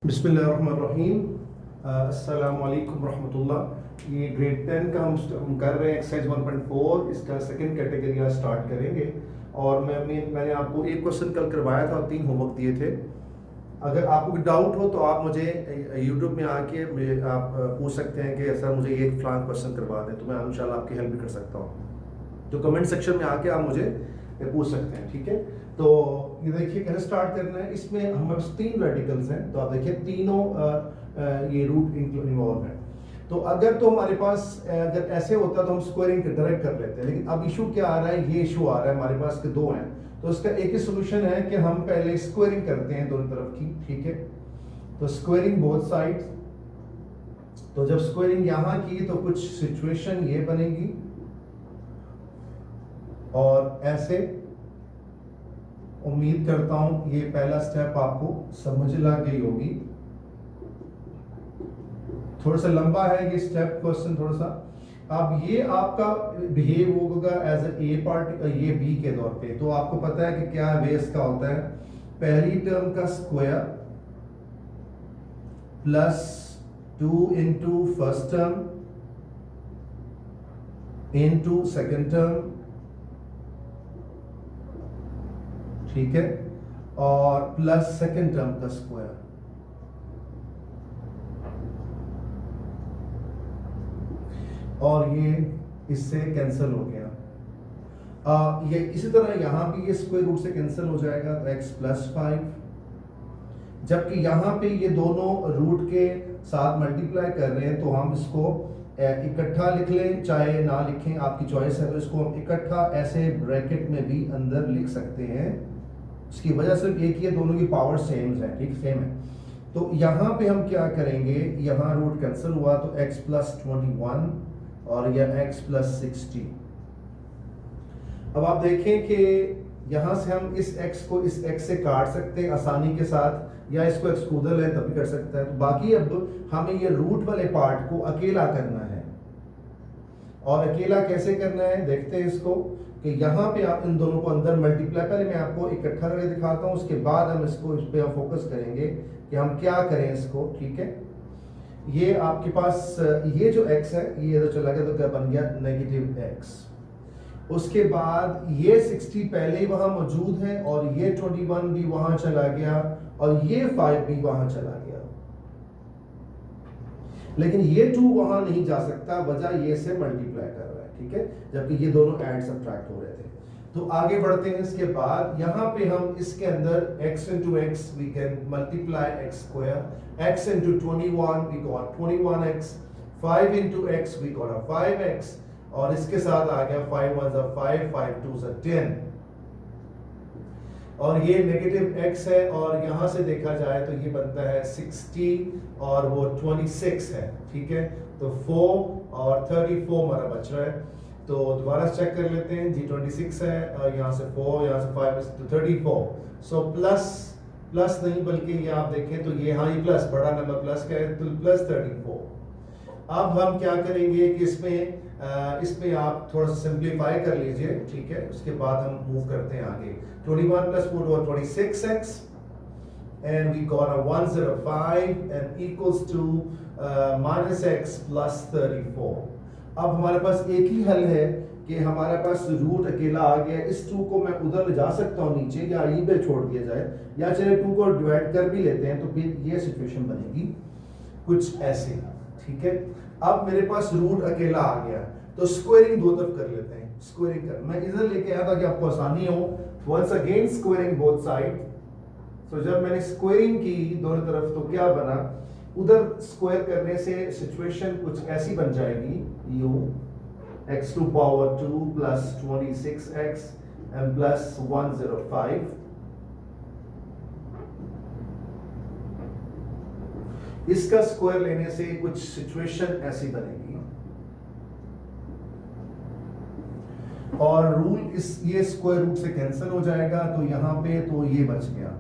बिस्मिल्लाहिर्रहमानिर्रहीम। अस्सलाम वालेकुम रहमतुल्लाह। ये ग्रेड 10 का हम कर रहे हैं एक्सरसाइज 1.4, इसका सेकंड कैटेगरी आज स्टार्ट करेंगे। और मैंने आपको एक क्वेश्चन कल करवाया था और 3 होमवर्क दिए थे। अगर आपको कोई डाउट हो तो आप मुझे यूट्यूब में आके आप पूछ सकते हैं कि सर मुझे ये फलां क्वेश्चन करवा दें, तो मैं इंशाल्लाह आपकी हेल्प भी कर सकता हूँ। तो कमेंट सेक्शन में आके आप मुझे पूछ सकते हैं, ठीक है। तो ये देखिए कैसे स्टार्ट करना है। इसमें हमारे पास 3 रेडिकल्स हैं, तो आप देखिए तीनों ये रूट इन्वॉल्व है। तो अगर तो हमारे पास अगर ऐसे होता तो हम स्क्वायरिंग डायरेक्ट कर लेते हैं, लेकिन अब इशू क्या आ रहा है, ये इशू आ रहा है हमारे पास के 2 हैं। तो इसका एक ही सोल्यूशन है कि हम पहले स्क्वायरिंग करते हैं दोनों तरफ की, ठीक है। तो स्क्वायरिंग बोथ साइड्स। तो जब स्क्वायरिंग यहाँ की तो कुछ सिचुएशन ये बनेगी और ऐसे। उम्मीद करता हूं ये पहला स्टेप आपको समझ लग गई होगी। थोड़ा सा लंबा है ये स्टेप क्वेश्चन थोड़ा सा। अब ये आपका बिहेव होगा एज ए पार्ट, ये बी के तौर पे। तो आपको पता है कि क्या बेस का होता है, पहली टर्म का square plus 2 into first term into second term, ठीक है, और प्लस सेकेंड टर्म का स्क्वायर। और ये इससे कैंसिल हो गया। ये इसी तरह यहां भी ये स्क्वायर रूट से कैंसिल हो जाएगा, तो x प्लस 5। जबकि यहां पे ये दोनों रूट के साथ मल्टीप्लाई कर रहे हैं, तो हम इसको इकट्ठा लिख लें चाहे ना लिखें, आपकी चॉइस है। तो इसको हम इकट्ठा ऐसे ब्रैकेट में भी अंदर लिख सकते हैं। इसकी वजह सिर्फ एक ही है, दोनों की पावर सेम है, ठीक, सेम है। तो यहाँ पे हम क्या करेंगे, यहाँ रूट कैंसिल हुआ तो x प्लस 21 और यह x प्लस 60। अब आप देखें कि यहाँ से हम इस x को इस x से काट सकते हैं आसानी के साथ, या इसको एक्सक्लूडर है तभी कर सकता है। तो बाकी अब हमें ये रूट वाले पार्ट को अकेला करना है। और अकेला कैसे करना है देखते हैं इसको, कि यहाँ पे आप इन दोनों को अंदर मल्टीप्लाई, पहले मैं आपको इकट्ठा करके दिखाता हूँ, उसके बाद हम इसको इस पे हम फोकस करेंगे कि हम क्या करें इसको, ठीक है। ये आपके पास ये जो x है ये तो चला गया, तो क्या बन गया नेगेटिव x। उसके बाद ये 60 पहले ही वहां मौजूद है, और ये 21 भी वहां चला गया, और ये 5 भी वहां चला गया। लेकिन ये 2 वहां नहीं जा सकता, वजह ये से मल्टीप्लाई कर रहा है, ठीक है, जबकि ये दोनों ऐड सब्ट्रैक्ट हो रहे थे। तो आगे बढ़ते हैं। इसके बाद यहाँ पे हम इसके अंदर x into x we can multiply x square, x into 21 we got 21x, 5 into x we got a 5x, और इसके साथ आ गया 5 1s are 5, 5 2s are 10। और ये नेगेटिव x है, और यहाँ से देखा जाए तो ये बनता है 60 और वो 26 है, ठीक है। तो 4 और 34 हमारा बच रहा है। तो दोबारा चेक कर लेते हैं जी, 26 है और यहाँ से 4, यहाँ से 5, तो 34। सो प्लस नहीं बल्कि ये आप देखें तो ये, हाँ ये प्लस, बड़ा नंबर प्लस का है, तो प्लस 34। अब हम क्या करेंगे कि इसमें आप थोड़ा सा सिंप्लीफाई कर लीजिए, ठीक है। उसके बाद हम मूव करते हैं आगे। 21 प्लस 4 और 26x, and we got a 105 and equals to minus x plus 34। अब हमारे पास एक ही हल है कि हमारे पास रूट अकेला आ गया। इस 2 को मैं उधर ले जा सकता हूँ नीचे, या यहीं पे छोड़ दिया जाए, या चले 2 को डिवाइड कर भी लेते हैं, तो फिर ये सिचुएशन बनेगी कुछ ऐसे, ठीक है। अब मेरे पास रूट अकेला आ गया, तो स्क्वायरिंग दो तरफ कर लेते हैं। स्क्वायरिंग कर, मैं इधर लेके आया था कि आपको आसानी हो। Once again squaring both side. तो जब मैंने स्क्वायरिंग की दोनों तरफ तो क्या बना, उधर स्क्वायर करने से सिचुएशन कुछ ऐसी बन जाएगी, u x to power 2 plus 26x and plus 105। इसका स्क्वायर लेने से कुछ सिचुएशन ऐसी बनेगी, और रूल ये स्क्वायर रूट से कैंसिल हो जाएगा, तो यहां पे तो ये बच गया।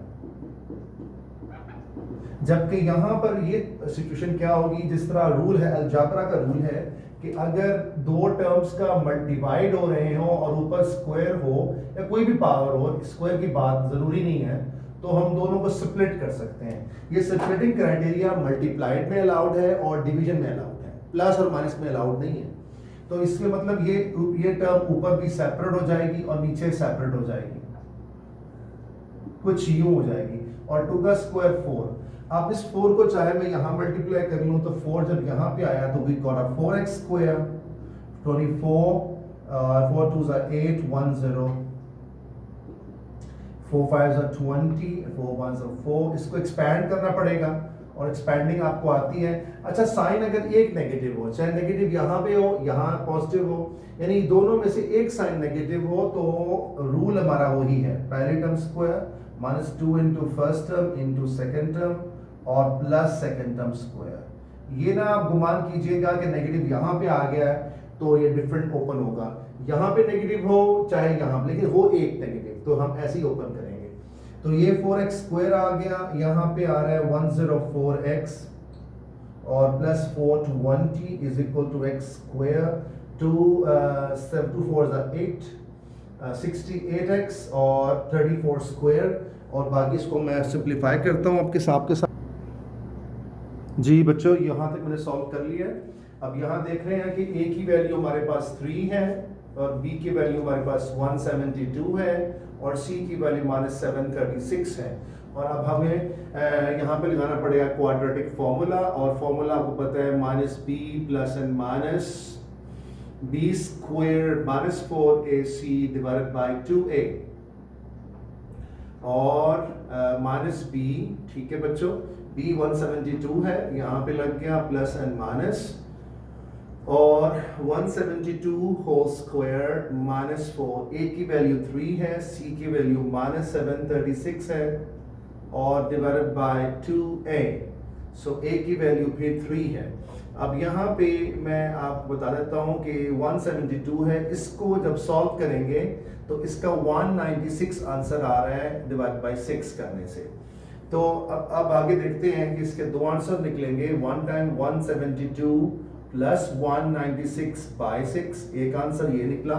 जबकि यहां पर ये सिचुएशन क्या होगी, जिस तरह रूल है, अलजाब्रा का रूल है कि अगर 2 टर्म्स का डिवाइड हो रहे हो और ऊपर स्क्वायर हो या कोई भी पावर हो, स्क्वायर की बात जरूरी नहीं है, तो हम दोनों को स्प्लिट कर सकते हैं। ये स्प्लिटिंग क्राइटेरिया मल्टीप्लाइड में अलाउड है और डिवीजन में अलाउड है, प्लस और माइनस में अलाउड नहीं है। तो इसके मतलब ये टर्म ऊपर भी सेपरेट हो जाएगी और नीचे सेपरेट हो जाएगी, कुछ यूं हो जाएगी। और 2 का स्क्वायर 4, अब इस 4 को चाहे मैं यहां मल्टीप्लाई कर लूं तो 4 जब यहां पे आया तो we got a 4x square 24 4 2s are 8 1 0 4 5s are 20 4 1s are 4। इसको एक्सपैंड करना पड़ेगा और एक्सपैंडिंग आपको आती है। अच्छा, साइन अगर एक नेगेटिव हो, चाहे नेगेटिव यहाँ पे हो यहाँ पॉजिटिव हो, यानी दोनों में से एक साइन नेगेटिव हो तो रूल हमारा वही है, पहले term square -2 into first term into second term और प्लस सेकेंड टर्म स्क्वायर। ये ना आप गुमान कीजिएगा कि नेगेटिव यहाँ पे आ गया है तो ये डिफरेंट ओपन होगा, यहाँ पे नेगेटिव हो चाहे यहाँ, लेकिन हो एक नेगेटिव, तो हम ऐसे ही ओपन करेंगे। तो ये 4x स्क्वायर आ गया, यहाँ पे आ रहा है 104x और plus 420 is equal to x square 2 4 8 68x और 34 स्क्वायर। और बाकी इसको मैं सिंप्लीफाई करता हूँ आपके साथ। जी बच्चों, यहाँ तक मैंने सॉल्व कर लिया है। अब यहाँ देख रहे हैं कि a की वैल्यू हमारे पास 3 है और b की वैल्यू हमारे पास 172 है और c की वैल्यू -736 है। और अब हमें यहाँ पे लगाना पड़ेगा क्वाड्रेटिक फॉर्मूला, और फॉर्मूला आपको पता है -b plus and minus b square -4ac divided by 2a और -b, ठीक है बच्चों, b 172 है, यहाँ पे लग गया प्लस एंड माइनस, और 172 होल स्क्वायर -4, a की वैल्यू 3 है, c की वैल्यू -736 है और divided by 2a, so a की वैल्यू फिर 3 है। अब यहाँ पे मैं आपको बता देता हूँ कि 172 है, इसको जब सॉल्व करेंगे तो इसका 196 आंसर आ रहा है डिवाइड बाय 6 करने से। तो अब आगे देखते हैं कि इसके दो आंसर निकलेंगे, 1 टाइम 172 प्लस 196 बाय 6, एक आंसर ये निकला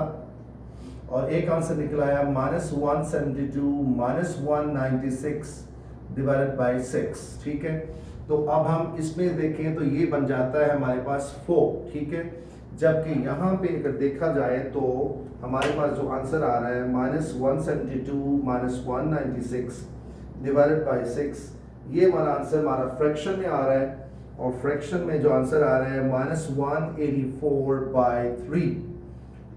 और एक आंसर निकला है -172 -196 डिवाइडेड बाय 6, ठीक है। तो अब हम इसमें देखें तो ये बन जाता है हमारे पास 4, ठीक है। जबकि यहाँ पे अगर देखा जाए तो हमारे पास जो आंसर आ रहा है -172 -196 डिवाइडेड बाय 6, ये हमारा आंसर हमारा फ्रैक्शन में आ रहा है और फ्रैक्शन में जो आंसर आ रहा है -184 बाय 3।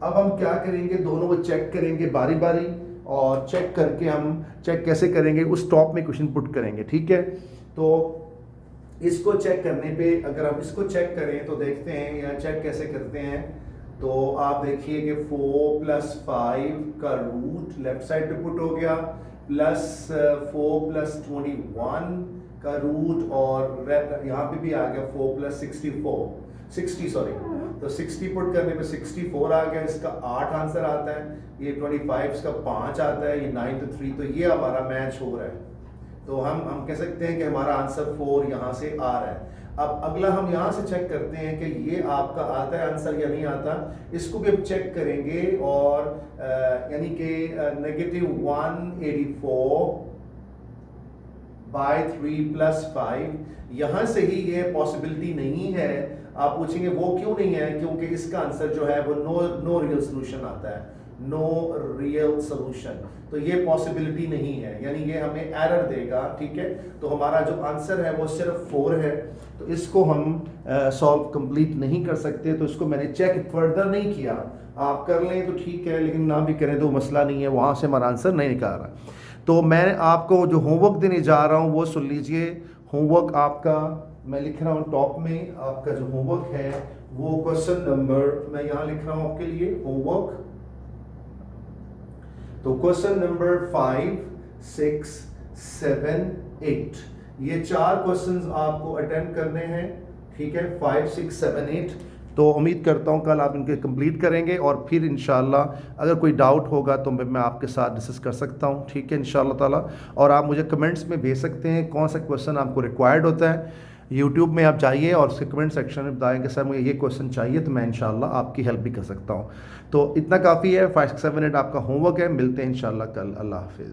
अब हम क्या करेंगे, दोनों को चेक करेंगे बारी बारी, और चेक करके हम चेक कैसे करेंगे, उस टॉप में क्वेश्चन पुट करेंगे, ठीक है। तो इसको चेक करने पे अगर हम इसको चेक करें तो देखते हैं यहाँ चेक कैसे करते हैं। तो आप देखिए कि 4 + 5 का रूट लेफ्ट साइड पे पुट हो गया, प्लस 4 + 21 का रूट, और यहाँ पे भी आ गया 4 + 60 सॉरी, तो 60 पुट करने पे 64 आ गया, इसका 8 आंसर आता है, ये 25 इसका 5 आता है, ये 9 तो 3, तो ये हमारा मैच हो रहा है। तो हम कह सकते हैं कि हमारा आंसर 4 यहाँ से आ रहा है। अब अगला हम यहाँ से चेक करते हैं कि ये आपका आता है आंसर या नहीं आता, इसको भी हम चेक करेंगे, और यानी कि -184 बाय 3 + 5, यहाँ से ही ये पॉसिबिलिटी नहीं है। आप पूछेंगे वो क्यों नहीं है, क्योंकि इसका आंसर जो है वो नो रियल सोल्यूशन आता है, नो रियल सोल्यूशन, तो ये पॉसिबिलिटी नहीं है, यानी ये हमें एरर देगा, ठीक है। तो हमारा जो आंसर है वो सिर्फ 4 है, तो इसको हम सॉल्व कंप्लीट नहीं कर सकते। तो इसको मैंने चेक फर्दर नहीं किया, आप कर लें तो ठीक है, लेकिन ना भी करें तो मसला नहीं है, वहाँ से हमारा आंसर नहीं निकाल रहा। तो मैं आपको जो होमवर्क देने जा रहा हूँ वो सुन लीजिए। होमवर्क आपका मैं लिख रहा हूँ टॉप में, आपका जो होमवर्क है वो क्वेश्चन नंबर मैं यहाँ लिख रहा हूँ आपके लिए होमवर्क। तो क्वेश्चन नंबर 5, 6, 7, 8, ये 4 क्वेश्चंस आपको अटेम्प्ट करने हैं, ठीक है, 5, 6, 7, 8। तो उम्मीद करता हूँ कल आप इनके कंप्लीट करेंगे और फिर इंशाल्लाह अगर कोई डाउट होगा तो मैं आपके साथ डिस्कस कर सकता हूँ, ठीक है, इंशाल्लाह ताला। और आप मुझे कमेंट्स में भेज सकते हैं कौन सा क्वेश्चन आपको रिक्वायर्ड होता है। यूट्यूब में आप जाइए और उसके कमेंट सेक्शन में बताएं कि सर मुझे ये क्वेश्चन चाहिए, तो मैं इंशाल्लाह आपकी हेल्प भी कर सकता हूँ। तो इतना काफ़ी है, 5, 6, 7, 8 आपका होमवर्क है। मिलते हैं इंशाल्लाह कल। अल्लाह हाफिज़।